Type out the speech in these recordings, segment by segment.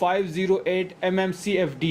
508 mmcfd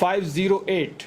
508।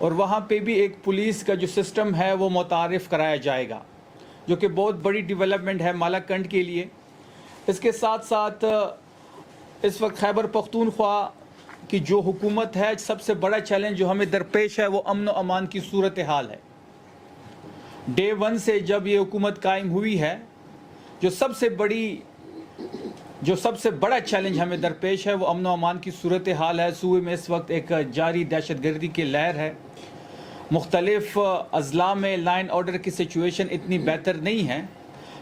اور وہاں پہ بھی ایک پولیس کا جو سسٹم ہے وہ متعارف کرایا جائے گا، جو کہ بہت بڑی ڈیولپمنٹ ہے مالاکنڈ کے لیے۔ اس کے ساتھ ساتھ اس وقت خیبر پختونخوا کی جو حکومت ہے، سب سے بڑا چیلنج جو ہمیں درپیش ہے وہ امن و امان کی صورتحال ہے۔ ڈے ون سے جب یہ حکومت قائم ہوئی ہے، جو سب سے بڑا چیلنج ہمیں درپیش ہے وہ امن و امان کی صورتحال ہے۔ صوبے میں اس وقت ایک جاری دہشت گردی کی لہر ہے۔ مختلف اضلاع میں لائن آرڈر کی سچویشن اتنی بہتر نہیں ہے،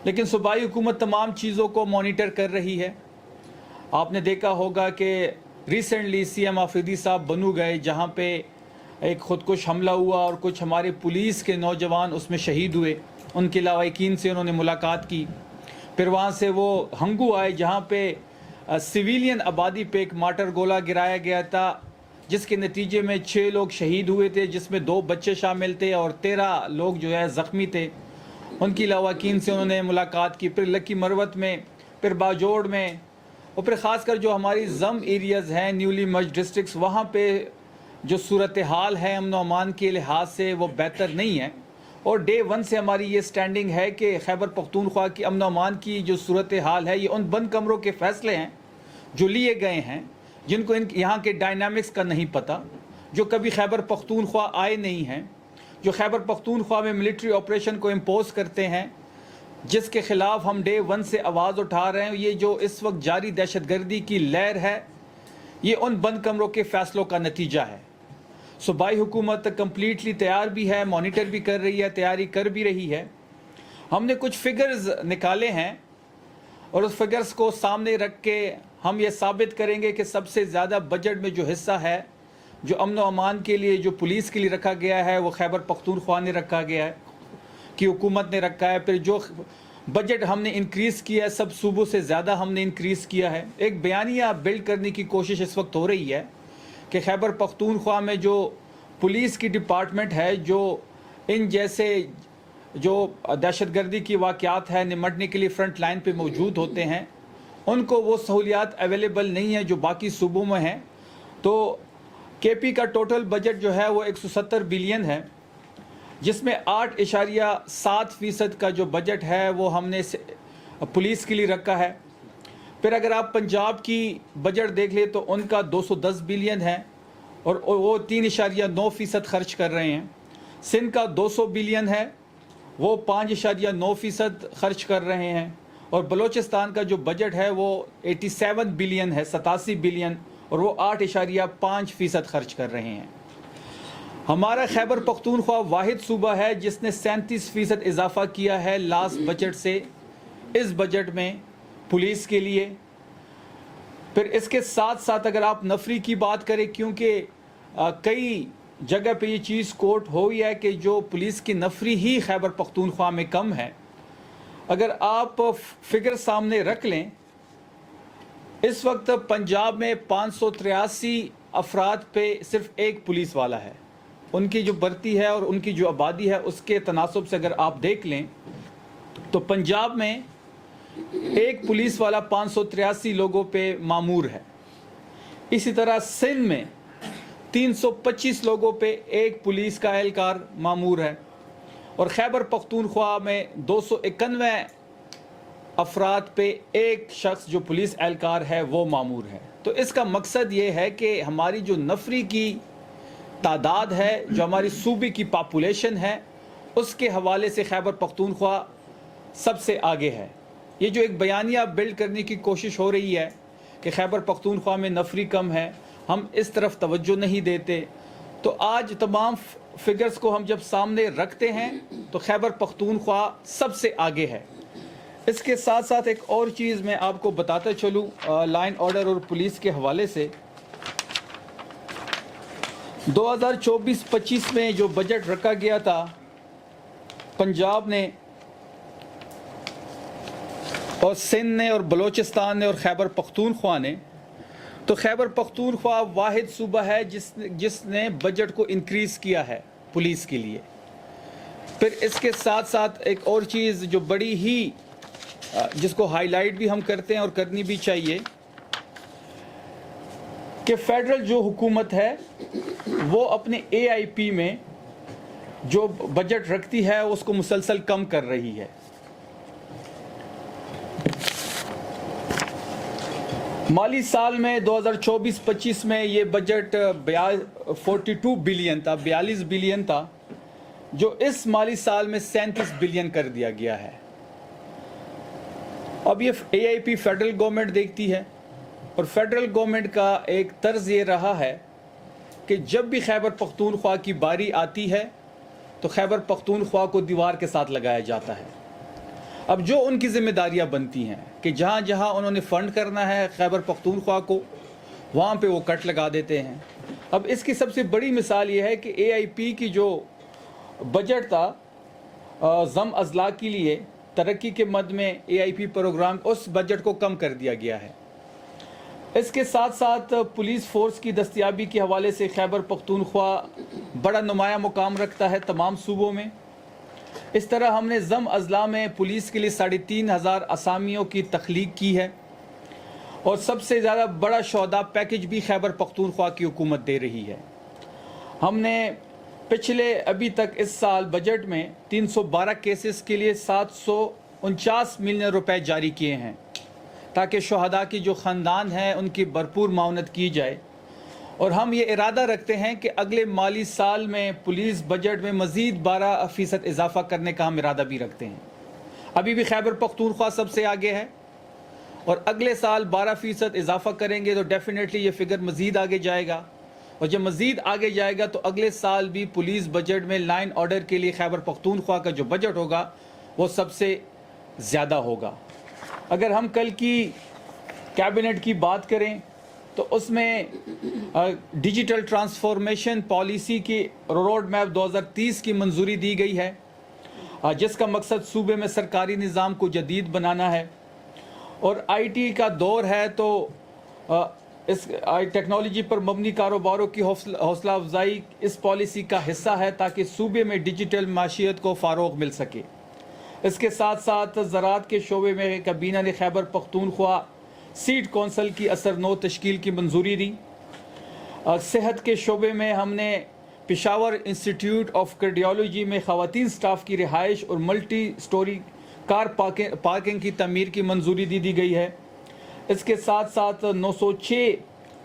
لیکن صوبائی حکومت تمام چیزوں کو مانیٹر کر رہی ہے۔ آپ نے دیکھا ہوگا کہ ریسنٹلی سی ایم آفریدی صاحب بنو گئے، جہاں پہ ایک خودکش حملہ ہوا اور کچھ ہمارے پولیس کے نوجوان اس میں شہید ہوئے۔ ان کے لواحقین سے انہوں نے ملاقات کی۔ پھر وہاں سے وہ ہنگو آئے، جہاں پہ سویلین آبادی پہ ایک مارٹر گولہ گرایا گیا تھا، جس کے نتیجے میں 6 لوگ شہید ہوئے تھے، جس میں 2 بچے شامل تھے اور 13 لوگ جو ہے زخمی تھے۔ ان کی لواحقین سے انہوں نے ملاقات کی۔ پھر لکی مروت میں، پھر باجوڑ میں، اور پھر خاص کر جو ہماری زم ایریاز ہیں، نیولی مرج ڈسٹرکٹس، وہاں پہ جو صورتحال ہے امن و امان کے لحاظ سے وہ بہتر نہیں ہے۔ اور ڈے ون سے ہماری یہ سٹینڈنگ ہے کہ خیبر پختونخوا کی امن و امان کی جو صورتحال ہے، یہ ان بند کمروں کے فیصلے ہیں جو لیے گئے ہیں، جن کو یہاں کے ڈائنامکس کا نہیں پتہ، جو کبھی خیبر پختونخوا آئے نہیں ہیں، جو خیبر پختونخوا میں ملٹری آپریشن کو امپوز کرتے ہیں، جس کے خلاف ہم ڈے ون سے آواز اٹھا رہے ہیں۔ یہ جو اس وقت جاری دہشت گردی کی لہر ہے، یہ ان بند کمروں کے فیصلوں کا نتیجہ ہے۔ صوبائی حکومت کمپلیٹلی تیار بھی ہے، مانیٹر بھی کر رہی ہے، تیاری کر بھی رہی ہے۔ ہم نے کچھ فگرز نکالے ہیں اور اس فگرز کو سامنے رکھ کے ہم یہ ثابت کریں گے کہ سب سے زیادہ بجٹ میں جو حصہ ہے، جو امن و امان کے لیے، جو پولیس کے لیے رکھا گیا ہے، وہ خیبر پختونخوا نے رکھا گیا ہے، کی حکومت نے رکھا ہے۔ پھر جو بجٹ ہم نے انکریز کیا ہے، سب صوبوں سے زیادہ ہم نے انکریز کیا ہے۔ ایک بیانیہ بلڈ کرنے کی کوشش اس وقت ہو رہی ہے کہ خیبر پختونخوا میں جو پولیس کی ڈپارٹمنٹ ہے، جو ان جیسے جو دہشت گردی کی واقعات ہے نمٹنے کے لیے فرنٹ لائن پہ موجود ہوتے ہیں، ان کو وہ سہولیات اویلیبل نہیں ہیں جو باقی صوبوں میں ہیں۔ تو کے پی کا ٹوٹل بجٹ جو ہے وہ 170 بلین ہے، جس میں 8.7% کا جو بجٹ ہے وہ ہم نے پولیس کے لیے رکھا ہے۔ پھر اگر آپ پنجاب کی بجٹ دیکھ لیں تو ان کا 210 بلین ہے اور وہ 3.9% خرچ کر رہے ہیں۔ سندھ کا 200 بلین ہے، وہ 5.9% خرچ کر رہے ہیں۔ اور بلوچستان کا جو بجٹ ہے وہ 87 بلین ہے، 87 بلین، اور وہ 8.5% خرچ کر رہے ہیں۔ ہمارا خیبر پختونخوا واحد صوبہ ہے جس نے 37% اضافہ کیا ہے لاسٹ بجٹ سے اس بجٹ میں پولیس کے لیے۔ پھر اس کے ساتھ ساتھ اگر آپ نفری کی بات کریں، کیونکہ کئی جگہ پہ یہ چیز کوٹ ہوئی ہے کہ جو پولیس کی نفری ہی خیبر پختونخوا میں کم ہے۔ اگر آپ فگر سامنے رکھ لیں، اس وقت پنجاب میں 583 افراد پہ صرف ایک پولیس والا ہے۔ ان کی جو بھرتی ہے اور ان کی جو آبادی ہے، اس کے تناسب سے اگر آپ دیکھ لیں تو پنجاب میں ایک پولیس والا 583 لوگوں پہ معمور ہے۔ اسی طرح سندھ میں 325 لوگوں پہ ایک پولیس کا اہلکار معمور ہے، اور خیبر پختونخوا میں 291 افراد پہ ایک شخص جو پولیس اہلکار ہے وہ معمور ہے۔ تو اس کا مقصد یہ ہے کہ ہماری جو نفری کی تعداد ہے، جو ہماری صوبے کی پاپولیشن ہے، اس کے حوالے سے خیبر پختونخوا سب سے آگے ہے۔ یہ جو ایک بیانیہ بلڈ کرنے کی کوشش ہو رہی ہے کہ خیبر پختونخوا میں نفری کم ہے، ہم اس طرف توجہ نہیں دیتے۔ تو آج تمام فگرز کو ہم جب سامنے رکھتے ہیں تو خیبر پختونخوا سب سے آگے ہے۔ اس کے ساتھ ساتھ ایک اور چیز میں آپ کو بتاتا چلوں لائن آرڈر اور پولیس کے حوالے سے۔ 2024-25 میں جو بجٹ رکھا گیا تھا پنجاب نے اور سندھ نے اور بلوچستان نے اور خیبر پختونخوا نے، تو خیبر پختونخوا واحد صوبہ ہے جس نے بجٹ کو انکریز کیا ہے پولیس کے لیے۔ پھر اس کے ساتھ ساتھ ایک اور چیز جو بڑی ہی جس کو ہائی لائٹ بھی ہم کرتے ہیں اور کرنی بھی چاہیے کہ فیڈرل جو حکومت ہے وہ اپنے AIP میں جو بجٹ رکھتی ہے اس کو مسلسل کم کر رہی ہے. مالی سال میں 2024-25 میں یہ بجٹ 42 بلین تھا، 42 بلین تھا، جو اس مالی سال میں 37 بلین کر دیا گیا ہے. اب یہ AIP فیڈرل گورنمنٹ دیکھتی ہے، اور فیڈرل گورنمنٹ کا ایک طرز یہ رہا ہے کہ جب بھی خیبر پختونخوا کی باری آتی ہے تو خیبر پختونخوا کو دیوار کے ساتھ لگایا جاتا ہے. اب جو ان کی ذمہ داریاں بنتی ہیں کہ جہاں جہاں انہوں نے فنڈ کرنا ہے خیبر پختونخوا کو، وہاں پہ وہ کٹ لگا دیتے ہیں. اب اس کی سب سے بڑی مثال یہ ہے کہ AIP کی جو بجٹ تھا ضم اضلاع کے لیے ترقی کے مد میں AIP پروگرام، اس بجٹ کو کم کر دیا گیا ہے. اس کے ساتھ ساتھ پولیس فورس کی دستیابی کے حوالے سے خیبر پختونخوا بڑا نمایاں مقام رکھتا ہے تمام صوبوں میں. اس طرح ہم نے ضم اضلاع میں پولیس کے لیے 3500 اسامیوں کی تخلیق کی ہے، اور سب سے زیادہ بڑا شہداء پیکج بھی خیبر پختونخوا کی حکومت دے رہی ہے. ہم نے پچھلے ابھی تک اس سال بجٹ میں 312 کیسز کے لیے 749 ملین روپے جاری کیے ہیں تاکہ شہداء کی جو خاندان ہیں ان کی بھرپور معاونت کی جائے. اور ہم یہ ارادہ رکھتے ہیں کہ اگلے مالی سال میں پولیس بجٹ میں مزید 12% اضافہ کرنے کا ہم ارادہ بھی رکھتے ہیں. ابھی بھی خیبر پختونخوا سب سے آگے ہے، اور اگلے سال 12% اضافہ کریں گے تو ڈیفینیٹلی یہ فگر مزید آگے جائے گا، اور جب مزید آگے جائے گا تو اگلے سال بھی پولیس بجٹ میں لائن آرڈر کے لیے خیبر پختونخوا کا جو بجٹ ہوگا وہ سب سے زیادہ ہوگا. اگر ہم کل کی کیبنٹ کی بات کریں تو اس میں ڈیجیٹل ٹرانسفارمیشن پالیسی کی روڈ میپ 2030 کی منظوری دی گئی ہے، جس کا مقصد صوبے میں سرکاری نظام کو جدید بنانا ہے. اور IT کا دور ہے تو اس ٹیکنالوجی پر مبنی کاروباروں کی حوصلہ افزائی اس پالیسی کا حصہ ہے تاکہ صوبے میں ڈیجیٹل معیشت کو فروغ مل سکے. اس کے ساتھ ساتھ زراعت کے شعبے میں کابینہ نے خیبر پختونخوا سیڈ کونسل کی اثر نو تشکیل کی منظوری دی. صحت کے شعبے میں ہم نے پشاور انسٹیٹیوٹ آف کارڈیالوجی میں خواتین سٹاف کی رہائش اور ملٹی سٹوری کار پارکنگ کی تعمیر کی منظوری دی گئی ہے. اس کے ساتھ ساتھ 906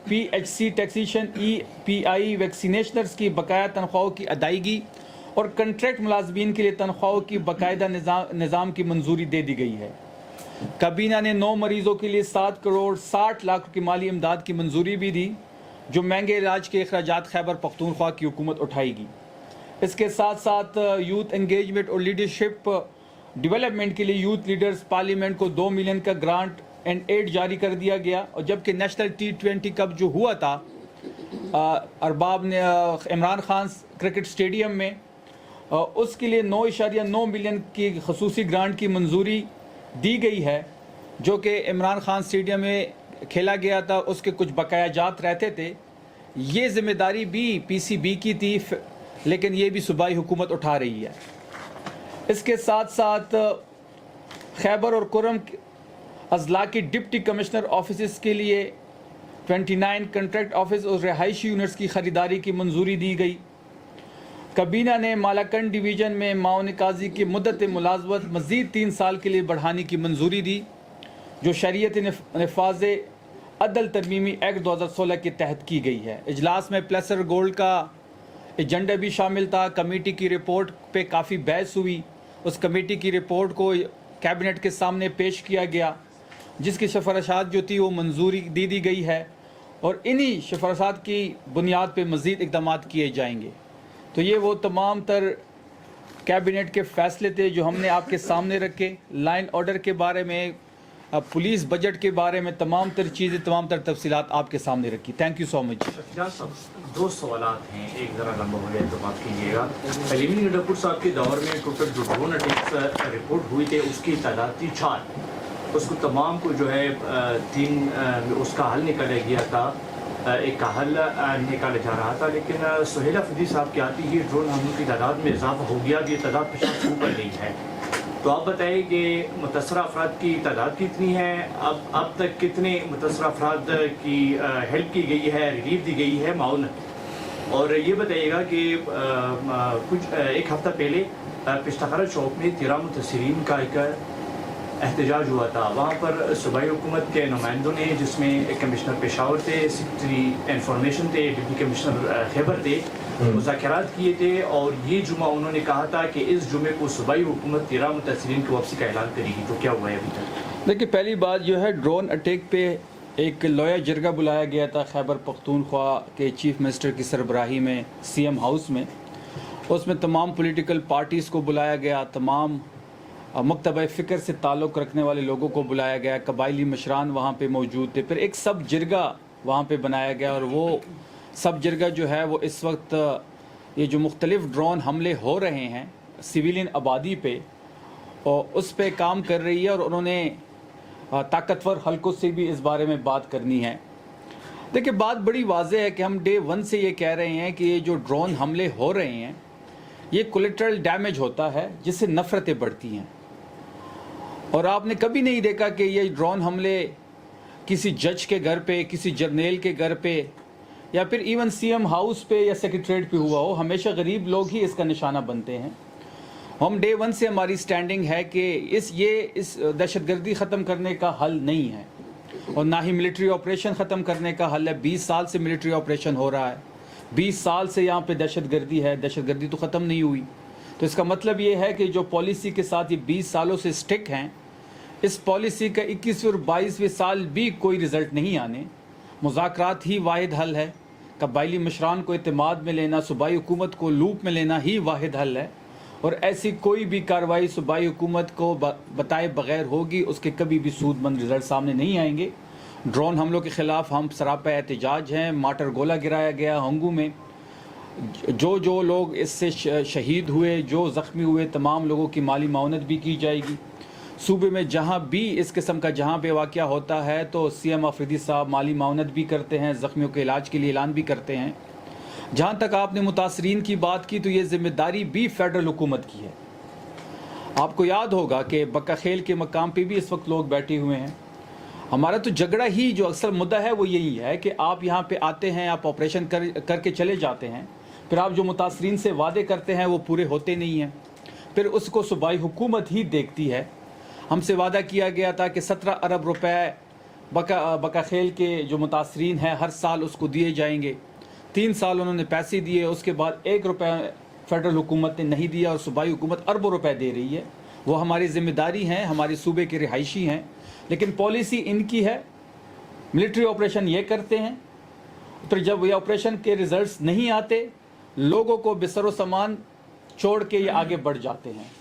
PHC ٹیکسیشن EPI ویکسینیشنرز کی بقایا تنخواہوں کی ادائیگی اور کنٹریکٹ ملازمین کے لیے تنخواہوں کی باقاعدہ نظام کی منظوری دے دی گئی ہے. کابینہ نے 9 مریضوں کے لیے 7 کروڑ 60 لاکھ کی مالی امداد کی منظوری بھی دی، جو مہنگے علاج کے اخراجات خیبر پختونخوا کی حکومت اٹھائے گی. اس کے ساتھ ساتھ یوتھ انگیجمنٹ اور لیڈرشپ ڈیولپمنٹ کے لیے یوتھ لیڈرز پارلیمنٹ کو 2 ملین کا گرانٹ اینڈ ایڈ جاری کر دیا گیا. اور جبکہ نیشنل T20 کپ جو ہوا تھا ارباب نے عمران خان کرکٹ اسٹیڈیم میں، اس کے لیے 9.9 ملین کی خصوصی گرانٹ کی منظوری دی گئی ہے، جو کہ عمران خان اسٹیڈیم میں کھیلا گیا تھا. اس کے کچھ بقایا جات رہتے تھے، یہ ذمہ داری بھی PCB کی تھی، لیکن یہ بھی صوبائی حکومت اٹھا رہی ہے. اس کے ساتھ ساتھ خیبر اور کرم اضلاع کی ڈپٹی کمشنر آفیسز کے لیے 29 کنٹریکٹ آفس اور رہائشی یونٹس کی خریداری کی منظوری دی گئی. کابینہ نے مالاکنڈ ڈویژن میں معاون قاضی کی مدت ملازمت مزید 3 سال کے لیے بڑھانے کی منظوری دی، جو شریعت نفاذ عدل ترمیمی ایکٹ 2016 کے تحت کی گئی ہے. اجلاس میں پلیسر گولڈ کا ایجنڈا بھی شامل تھا. کمیٹی کی رپورٹ پہ کافی بحث ہوئی. اس کمیٹی کی رپورٹ کو کیبنٹ کے سامنے پیش کیا گیا، جس کی سفارشات جو تھی وہ منظوری دی گئی ہے، اور انہی سفارشات کی بنیاد پہ مزید اقدامات کیے جائیں گے. تو یہ وہ تمام تر کیبنٹ کے فیصلے تھے جو ہم نے آپ کے سامنے رکھے. لائن آرڈر کے بارے میں، پولیس بجٹ کے بارے میں تمام تر چیزیں، تمام تر تفصیلات آپ کے سامنے رکھی. تھینک یو سو مچ. صاحب 2 سوالات ہیں، ایک ذرا لمبا ہو جائے تو بات کیجیے گا. علیمی ڈپور صاحب کے دور میں ٹوٹل جو ڈرون اٹیکس رپورٹ ہوئی تھے اس کی تعداد تھی 4. اس کو تمام کو جو ہے 3 اس کا حل نکالا گیا تھا، ایک کا حل نکالا جا رہا تھا. لیکن سہیلہ فدی صاحب کے آتی ہی ڈرون حملوں کی تعداد میں اضافہ ہو گیا، یہ تعداد 50 سے اوپر نہیں ہے. تو آپ بتائیں کہ متاثرہ افراد کی تعداد کتنی ہے، اب تک کتنے متاثرہ افراد کی ہیلپ کی گئی ہے، ریلیف دی گئی ہے، معاونت؟ اور یہ بتائیے گا کہ کچھ ایک ہفتہ پہلے پشتخارا چوک میں 13 متاثرین کا ایک احتجاج ہوا تھا، وہاں پر صوبائی حکومت کے نمائندوں نے، جس میں کمشنر پشاور تھے، سیکرٹری انفارمیشن تھے، ڈپٹی کمشنر خیبر تھے، مذاکرات کیے تھے، اور یہ جمعہ انہوں نے کہا تھا کہ اس جمعے کو صوبائی حکومت 13 متاثرین کی واپسی کا اعلان کرے گی. تو کیا ہوا ہے ابھی تک؟ دیکھیے، پہلی بات جو ہے ڈرون اٹیک پہ ایک لویا جرگہ بلایا گیا تھا خیبر پختونخوا کے چیف منسٹر کی سربراہی میں سی ایم ہاؤس میں. اس میں تمام پولیٹیکل پارٹیز کو بلایا گیا، تمام مکتبہ فکر سے تعلق رکھنے والے لوگوں کو بلایا گیا، قبائلی مشران وہاں پہ موجود تھے. پھر ایک سب جرگہ وہاں پہ بنایا گیا، اور وہ سب جرگہ جو ہے وہ اس وقت یہ جو مختلف ڈرون حملے ہو رہے ہیں سویلین آبادی پہ، اور اس پہ کام کر رہی ہے، اور انہوں نے طاقتور حلقوں سے بھی اس بارے میں بات کرنی ہے. دیکھیں، بات بڑی واضح ہے کہ ہم ڈے 1 سے یہ کہہ رہے ہیں کہ یہ جو ڈرون حملے ہو رہے ہیں یہ کولیٹرل ڈیمیج ہوتا ہے، جس سے نفرتیں بڑھتی ہیں. اور آپ نے کبھی نہیں دیکھا کہ یہ ڈرون حملے کسی جج کے گھر پہ، کسی جرنیل کے گھر پہ، یا پھر ایون سی ایم ہاؤس پہ یا سیکریٹریٹ پہ ہوا ہو. ہمیشہ غریب لوگ ہی اس کا نشانہ بنتے ہیں. ہم ڈے 1 سے ہماری سٹینڈنگ ہے کہ اس دہشت گردی ختم کرنے کا حل نہیں ہے، اور نہ ہی ملٹری آپریشن ختم کرنے کا حل ہے. 20 سال سے ملٹری آپریشن ہو رہا ہے، 20 سال سے یہاں پہ دہشت گردی ہے، دہشت گردی تو ختم نہیں ہوئی. تو اس کا مطلب یہ ہے کہ جو پالیسی کے ساتھ یہ 20 سالوں سے سٹک ہیں، اس پالیسی کا 21 اور 22ویں سال بھی کوئی رزلٹ نہیں آنے. مذاکرات ہی واحد حل ہے، قبائلی مشران کو اعتماد میں لینا، صوبائی حکومت کو لوپ میں لینا ہی واحد حل ہے. اور ایسی کوئی بھی کارروائی صوبائی حکومت کو بتائے بغیر ہوگی، اس کے کبھی بھی سود مند رزلٹ سامنے نہیں آئیں گے. ڈرون حملوں کے خلاف ہم سراپا احتجاج ہیں. مارٹر گولہ گرایا گیا ہنگو میں. جو لوگ اس سے شہید ہوئے، جو زخمی ہوئے، تمام لوگوں کی مالی معاونت بھی کی جائے گی. صوبے میں جہاں بھی اس قسم کا جہاں پہ واقعہ ہوتا ہے تو سی ایم آفریدی صاحب مالی معاونت بھی کرتے ہیں، زخمیوں کے علاج کے لیے اعلان بھی کرتے ہیں. جہاں تک آپ نے متاثرین کی بات کی تو یہ ذمہ داری بھی فیڈرل حکومت کی ہے. آپ کو یاد ہوگا کہ بکا خیل کے مقام پہ بھی اس وقت لوگ بیٹھے ہوئے ہیں. ہمارا تو جھگڑا ہی جو اکثر مدعا ہے وہ یہی ہے کہ آپ یہاں پہ آتے ہیں، آپ آپریشن کر کے چلے جاتے ہیں، پھر آپ جو متاثرین سے وعدے کرتے ہیں وہ پورے ہوتے نہیں ہیں. پھر اس کو صوبائی حکومت ہی دیکھتی ہے. ہم سے وعدہ کیا گیا تھا کہ 17 ارب روپے بکا خیل کے جو متاثرین ہیں ہر سال اس کو دیے جائیں گے. 3 سال انہوں نے پیسے دیے، اس کے بعد 1 روپے فیڈرل حکومت نے نہیں دیا، اور صوبائی حکومت اربوں روپے دے رہی ہے. وہ ہماری ذمہ داری ہیں، ہمارے صوبے کے رہائشی ہیں، لیکن پالیسی ان کی ہے. ملٹری آپریشن یہ کرتے ہیں، پھر جب یہ آپریشن کے ریزلٹس نہیں آتے، لوگوں کو بسر و سامان چھوڑ کے یہ آگے بڑھ جاتے ہیں.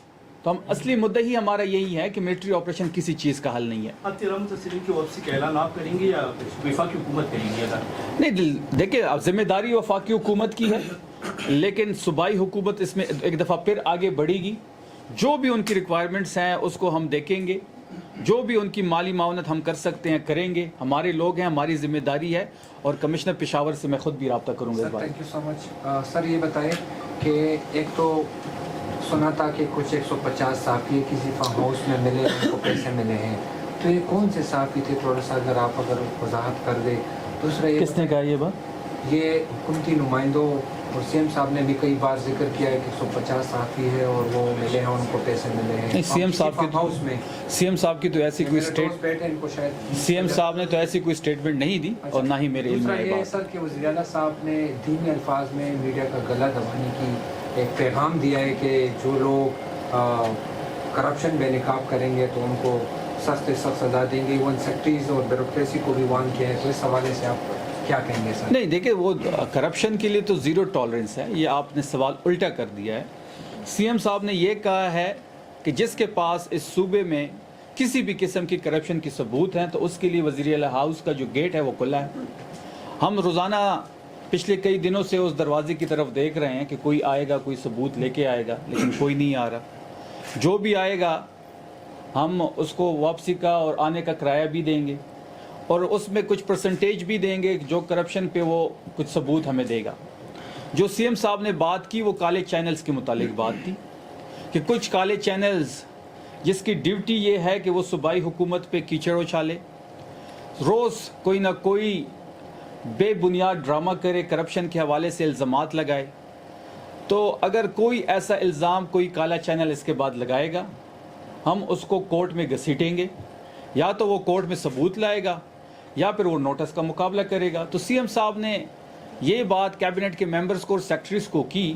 تو ہم اصلی مدعا ہی ہمارا یہی ہے کہ ملٹری آپریشن کسی چیز کا حل نہیں ہے. اب 13 متاثرین کی واپسی کا اعلان آپ کریں گے یا وفاقی حکومت کریں گے؟ نہیں، دیکھیں، اب ذمہ داری وفاقی حکومت کی ہے، لیکن صوبائی حکومت اس میں ایک دفعہ پھر آگے بڑھے گی. جو بھی ان کی ریکوائرمنٹس ہیں اس کو ہم دیکھیں گے، جو بھی ان کی مالی معاونت ہم کر سکتے ہیں کریں گے. ہمارے لوگ ہیں، ہماری ذمہ داری ہے، اور کمشنر پشاور سے میں خود بھی رابطہ کروں گا. تھینک یو سو مچ. سر یہ بتائیں کہ ایک تو سنا تھا کہ کچھ 150 صحافی کسی فارم ہاؤس میں ملے، ان کو پیسے ملے ہیں، تو یہ کون سے صحافی تھے؟ تھوڑا سا اگر وضاحت کر دیں. دوسرا یہ کس نے کہا یہ بات؟ یہ حکومتی نمائندوں اور سی ایم صاحب نے بھی کئی بار ذکر کیا ہے کہ 150 صحافی ہے اور وہ ملے ہیں، ان کو پیسے ملے ہیں. سی ایم صاحب کی تو ایسی کوئی سی ایم صاحب نے تو ایسی کوئی اسٹیٹمنٹ نہیں دی، اور نہ ہی میرے علم میں. دوسرا یہ سر کہ وزیر اعلیٰ صاحب نے دھیمی الفاظ میں میڈیا کا گلا دبانے کی ایک پیغام دیا ہے کہ جو لوگ کرپشن بے نقاب کریں گے تو ان کو سخت سزا دیں گے. ایون سیکٹریز اور بیوروکریسی کو بھی وارن کیا ہے. تو اس حوالے سے آپ کیا کہیں گے سر؟ نہیں، دیکھیں، وہ کرپشن کے لیے تو زیرو ٹالرنس ہے. یہ آپ نے سوال الٹا کر دیا ہے. سی ایم صاحب نے یہ کہا ہے کہ جس کے پاس اس صوبے میں کسی بھی قسم کی کرپشن کی ثبوت ہیں تو اس کے لیے وزیر اعلیٰ ہاؤس کا جو گیٹ ہے وہ کھلا ہے. ہم روزانہ پچھلے کئی دنوں سے اس دروازے کی طرف دیکھ رہے ہیں کہ کوئی آئے گا، کوئی ثبوت لے کے آئے گا، لیکن کوئی نہیں آ رہا. جو بھی آئے گا ہم اس کو واپسی کا اور آنے کا کرایہ بھی دیں گے، اور اس میں کچھ پرسنٹیج بھی دیں گے جو کرپشن پہ وہ کچھ ثبوت ہمیں دے گا. جو سی ایم صاحب نے بات کی وہ کالے چینلز کے متعلق بات تھی کہ کچھ کالے چینلز جس کی ڈیوٹی یہ ہے کہ وہ صوبائی حکومت پہ کیچڑ اچھالے، روز کوئی نہ کوئی بے بنیاد ڈرامہ کرے، کرپشن کے حوالے سے الزامات لگائے. تو اگر کوئی ایسا الزام کوئی کالا چینل اس کے بعد لگائے گا، ہم اس کو کورٹ میں گھسیٹیں گے. یا تو وہ کورٹ میں ثبوت لائے گا یا پھر وہ نوٹس کا مقابلہ کرے گا. تو سی ایم صاحب نے یہ بات کیبنٹ کے ممبرز کو اور سیکرٹریز کو کی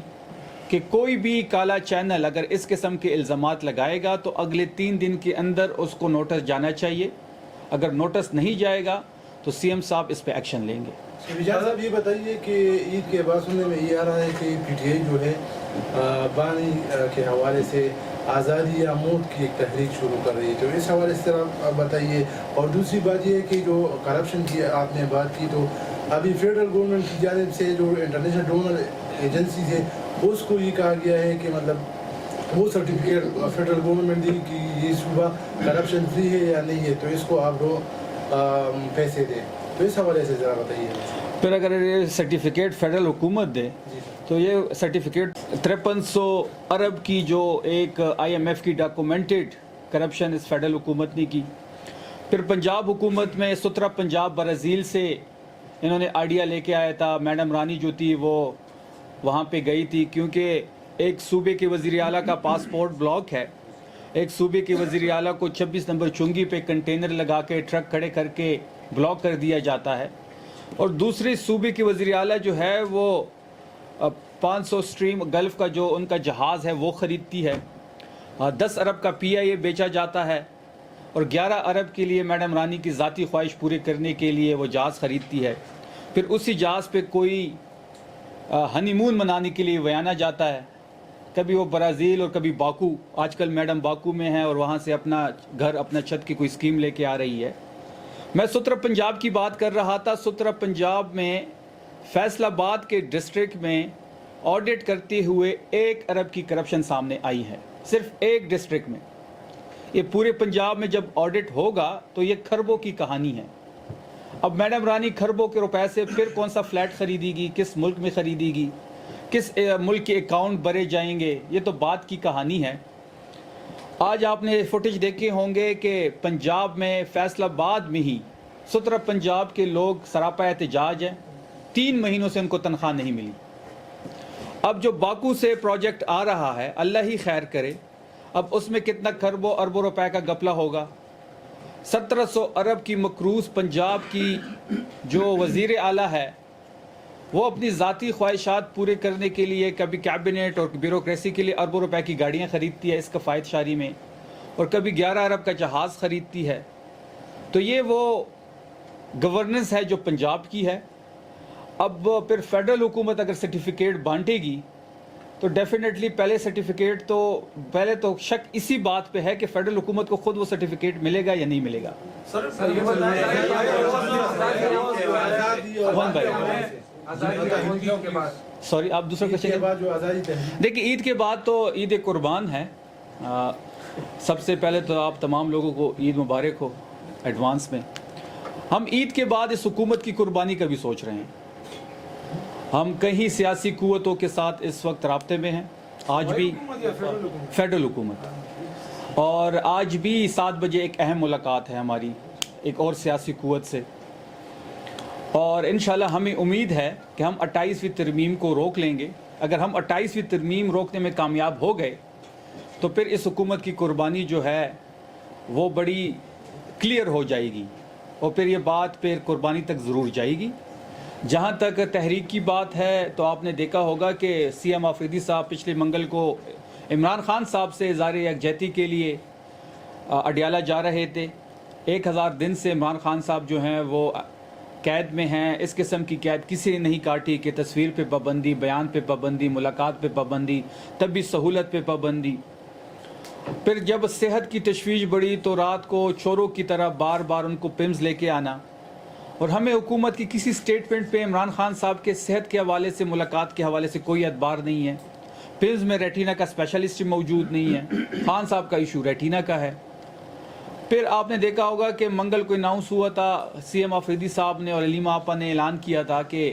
کہ کوئی بھی کالا چینل اگر اس قسم کے الزامات لگائے گا تو اگلے 3 دن کے اندر اس کو نوٹس جانا چاہیے. اگر نوٹس نہیں جائے گا تو سی ایم صاحب اس پہ ایکشن لیں گے. وجاہت صاحب یہ بتائیے کہ عید کے بعد سننے میں یہ آ رہا ہے کہ پی ٹی آئی جو ہے بانی کے حوالے سے آزادی یا موت کی ایک تحریک شروع کر رہی ہے، تو اس حوالے سے آپ بتائیے. اور دوسری بات یہ ہے کہ جو کرپشن کی آپ نے بات کی، تو ابھی فیڈرل گورنمنٹ کی جانب سے جو انٹرنیشنل ڈونر ایجنسیز ہے اس کو یہ کہا گیا ہے کہ مطلب وہ سرٹیفکیٹ فیڈرل گورنمنٹ دی کہ یہ صوبہ کرپشن فری ہے یا نہیں ہے، تو اس کو آپ لوگ پیسے دیں. تو اس حوالے سے ذرا بتائیے. پھر اگر یہ سرٹیفکیٹ فیڈرل حکومت دے تو یہ سرٹیفکیٹ 5300 ارب کی جو ایک آئی ایم ایف کی ڈاکومنٹڈ کرپشن اس فیڈرل حکومت نے کی. پھر پنجاب حکومت میں سترہ پنجاب برازیل سے انہوں نے آئیڈیا لے کے آیا تھا. میڈم رانی جو تھی وہ وہاں پہ گئی تھی کیونکہ ایک صوبے کے وزیر اعلیٰ کا پاسپورٹ بلاک ہے. ایک صوبے کے وزیر اعلیٰ کو 26 نمبر چنگی پہ کنٹینر لگا کے ٹرک کھڑے کر کے بلاک کر دیا جاتا ہے، اور دوسرے صوبے کے وزیر اعلیٰ جو ہے وہ 500 سٹریم گلف کا جو ان کا جہاز ہے وہ خریدتی ہے. 10 ارب کا پی آئی اے بیچا جاتا ہے اور 11 ارب کے لیے میڈم رانی کی ذاتی خواہش پورے کرنے کے لیے وہ جہاز خریدتی ہے. پھر اسی جہاز پہ کوئی ہنی مون منانے کے لیے ویانا جاتا ہے، کبھی وہ برازیل اور کبھی باکو. آج کل میڈم باکو میں ہے اور وہاں سے اپنا گھر اپنا چھت کی کوئی اسکیم لے کے آ رہی ہے. میں سترہ پنجاب کی بات کر رہا تھا. سترہ پنجاب میں فیصل آباد کے ڈسٹرکٹ میں آڈٹ کرتے ہوئے 1 ارب کی کرپشن سامنے آئی ہے، صرف ایک ڈسٹرکٹ میں. یہ پورے پنجاب میں جب آڈٹ ہوگا تو یہ کھربوں کی کہانی ہے. اب میڈم رانی کھربوں کے روپے سے پھر کون سا فلیٹ خریدے گی، کس ملک میں خریدے گی، کس ملک کے اکاؤنٹ بھرے جائیں گے، یہ تو بات کی کہانی ہے. آج آپ نے فوٹیج دیکھے ہوں گے کہ پنجاب میں فیصل آباد میں ہی 17 پنجاب کے لوگ سراپا احتجاج ہیں. 3 مہینوں سے ان کو تنخواہ نہیں ملی. اب جو باکو سے پروجیکٹ آ رہا ہے اللہ ہی خیر کرے، اب اس میں کتنا کھربوں اربوں روپے کا گپلا ہوگا. 1700 ارب کی مقروض پنجاب کی جو وزیر اعلیٰ ہے وہ اپنی ذاتی خواہشات پورے کرنے کے لیے کبھی کیبنٹ اور بیوروکریسی کے لیے اربوں روپے کی گاڑیاں خریدتی ہے اس کفایت شاری میں، اور کبھی 11 ارب کا جہاز خریدتی ہے. تو یہ وہ گورننس ہے جو پنجاب کی ہے. اب پھر فیڈرل حکومت اگر سرٹیفکیٹ بانٹے گی تو ڈیفینیٹلی پہلے تو شک اسی بات پہ ہے کہ فیڈرل حکومت کو خود وہ سرٹیفکیٹ ملے گا یا نہیں ملے گا. سوری آپ دوسرا کوشچن. دیکھیں عید کے بعد تو عید قربان ہے. سب سے پہلے تو آپ تمام لوگوں کو عید مبارک ہو ایڈوانس میں. ہم عید کے بعد اس حکومت کی قربانی کا بھی سوچ رہے ہیں. ہم کئی سیاسی قوتوں کے ساتھ اس وقت رابطے میں ہیں. آج بھی فیڈرل حکومت، اور آج بھی 7 بجے ایک اہم ملاقات ہے ہماری ایک اور سیاسی قوت سے، اور انشاءاللہ ہمیں امید ہے کہ ہم 28ویں ترمیم کو روک لیں گے. اگر ہم 28ویں ترمیم روکنے میں کامیاب ہو گئے تو پھر اس حکومت کی قربانی جو ہے وہ بڑی کلیئر ہو جائے گی، اور پھر یہ بات پھر قربانی تک ضرور جائے گی. جہاں تک تحریک کی بات ہے تو آپ نے دیکھا ہوگا کہ سی ایم آفریدی صاحب پچھلے منگل کو عمران خان صاحب سے اظہار یکجہتی کے لیے اڈیالہ جا رہے تھے. 1000 دن سے عمران خان صاحب جو ہیں وہ قید میں ہیں. اس قسم کی قید کسی نے نہیں کاٹی کہ تصویر پہ پابندی، بیان پہ پابندی، ملاقات پہ پابندی، طبی سہولت پہ پابندی. پھر جب صحت کی تشویش بڑھی تو رات کو چوروں کی طرح بار بار ان کو پمز لے کے آنا. اور ہمیں حکومت کی کسی سٹیٹمنٹ پہ عمران خان صاحب کے صحت کے حوالے سے، ملاقات کے حوالے سے کوئی اعتبار نہیں ہے. پمز میں ریٹینا کا اسپیشلسٹ موجود نہیں ہے. خان صاحب کا ایشو ریٹینا کا ہے. پھر آپ نے دیکھا ہوگا کہ منگل کو اناؤنس ہوا تھا، سی ایم آفریدی صاحب نے اور علیمہ آپا نے اعلان کیا تھا کہ